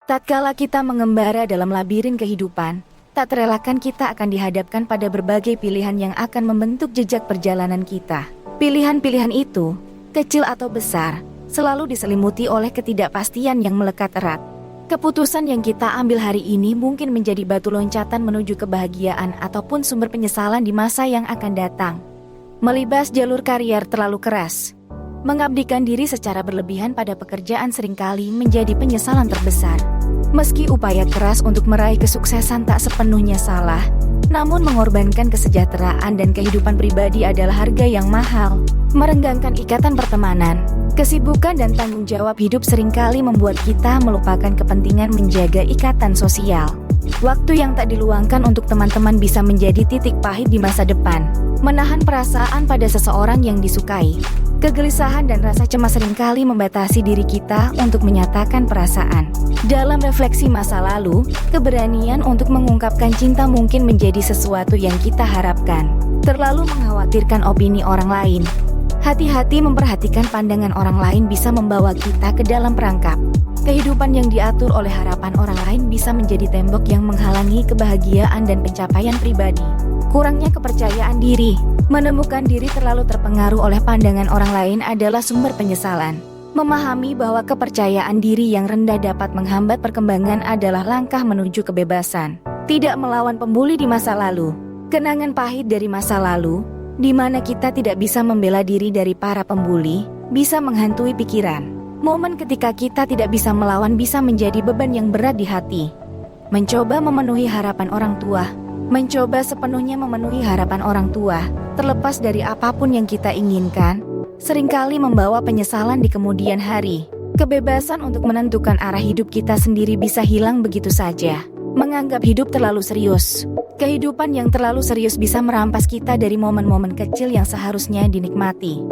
Tatkala kita mengembara dalam labirin kehidupan, tak terelakkan kita akan dihadapkan pada berbagai pilihan yang akan membentuk jejak perjalanan kita. Pilihan-pilihan itu, kecil atau besar, selalu diselimuti oleh ketidakpastian yang melekat erat. Keputusan yang kita ambil hari ini mungkin menjadi batu loncatan menuju kebahagiaan ataupun sumber penyesalan di masa yang akan datang. Melibas jalur karier terlalu keras, mengabdikan diri secara berlebihan pada pekerjaan seringkali menjadi penyesalan terbesar. Meski upaya keras untuk meraih kesuksesan tak sepenuhnya salah, namun mengorbankan kesejahteraan dan kehidupan pribadi adalah harga yang mahal. Merenggangkan ikatan pertemanan, kesibukan dan tanggung jawab hidup seringkali membuat kita melupakan kepentingan menjaga ikatan sosial. Waktu yang tak diluangkan untuk teman-teman bisa menjadi titik pahit di masa depan. Menahan perasaan pada seseorang yang disukai, kegelisahan dan rasa cemas seringkali membatasi diri kita untuk menyatakan perasaan. Dalam refleksi masa lalu, keberanian untuk mengungkapkan cinta mungkin menjadi sesuatu yang kita harapkan. Terlalu mengkhawatirkan opini orang lain. Hati-hati memperhatikan pandangan orang lain bisa membawa kita ke dalam perangkap. Kehidupan yang diatur oleh harapan orang lain bisa menjadi tembok yang menghalangi kebahagiaan dan pencapaian pribadi. Kurangnya kepercayaan diri, menemukan diri terlalu terpengaruh oleh pandangan orang lain adalah sumber penyesalan. Memahami bahwa kepercayaan diri yang rendah dapat menghambat perkembangan adalah langkah menuju kebebasan. Tidak melawan pembuli di masa lalu. Kenangan pahit dari masa lalu, di mana kita tidak bisa membela diri dari para pembuli, bisa menghantui pikiran. Momen ketika kita tidak bisa melawan bisa menjadi beban yang berat di hati. Mencoba memenuhi harapan orang tua, mencoba sepenuhnya memenuhi harapan orang tua, terlepas dari apapun yang kita inginkan, seringkali membawa penyesalan di kemudian hari. Kebebasan untuk menentukan arah hidup kita sendiri bisa hilang begitu saja. Menganggap hidup terlalu serius. Kehidupan yang terlalu serius bisa merampas kita dari momen-momen kecil yang seharusnya dinikmati.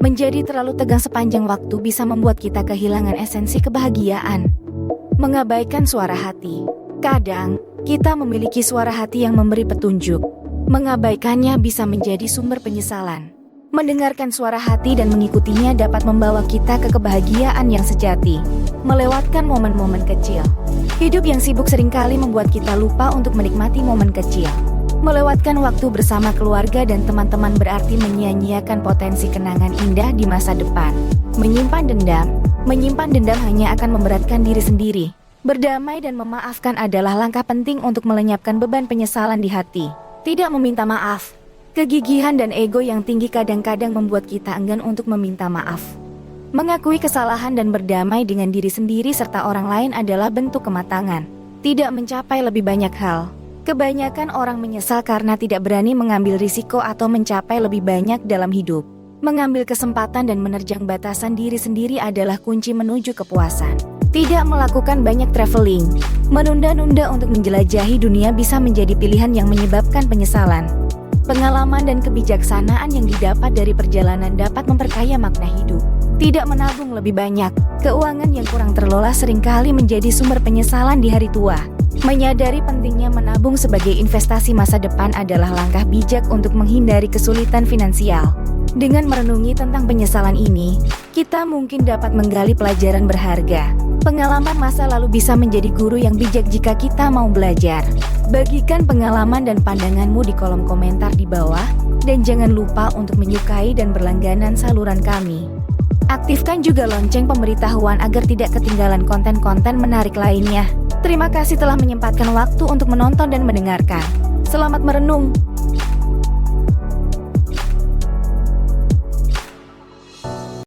Menjadi terlalu tegang sepanjang waktu bisa membuat kita kehilangan esensi kebahagiaan. Mengabaikan suara hati. Kadang, kita memiliki suara hati yang memberi petunjuk. Mengabaikannya bisa menjadi sumber penyesalan. Mendengarkan suara hati dan mengikutinya dapat membawa kita ke kebahagiaan yang sejati. Melewatkan momen-momen kecil. Hidup yang sibuk seringkali membuat kita lupa untuk menikmati momen kecil. Melewatkan waktu bersama keluarga dan teman-teman berarti menyia-nyiakan potensi kenangan indah di masa depan. Menyimpan dendam hanya akan memberatkan diri sendiri. Berdamai dan memaafkan adalah langkah penting untuk melenyapkan beban penyesalan di hati. Tidak meminta maaf. Kegigihan dan ego yang tinggi kadang-kadang membuat kita enggan untuk meminta maaf. Mengakui kesalahan dan berdamai dengan diri sendiri serta orang lain adalah bentuk kematangan. Tidak mencapai lebih banyak hal. Kebanyakan orang menyesal karena tidak berani mengambil risiko atau mencapai lebih banyak dalam hidup. Mengambil kesempatan dan menerjang batasan diri sendiri adalah kunci menuju kepuasan. Tidak melakukan banyak traveling. Menunda-nunda untuk menjelajahi dunia bisa menjadi pilihan yang menyebabkan penyesalan. Pengalaman dan kebijaksanaan yang didapat dari perjalanan dapat memperkaya makna hidup. Tidak menabung lebih banyak. Keuangan yang kurang terlola seringkali menjadi sumber penyesalan di hari tua. Menyadari pentingnya menabung sebagai investasi masa depan adalah langkah bijak untuk menghindari kesulitan finansial. Dengan merenungi tentang penyesalan ini, kita mungkin dapat menggali pelajaran berharga. Pengalaman masa lalu bisa menjadi guru yang bijak jika kita mau belajar. Bagikan pengalaman dan pandanganmu di kolom komentar di bawah, dan jangan lupa untuk menyukai dan berlangganan saluran kami. Aktifkan juga lonceng pemberitahuan agar tidak ketinggalan konten-konten menarik lainnya. Terima kasih telah menyempatkan waktu untuk menonton dan mendengarkan. Selamat merenung.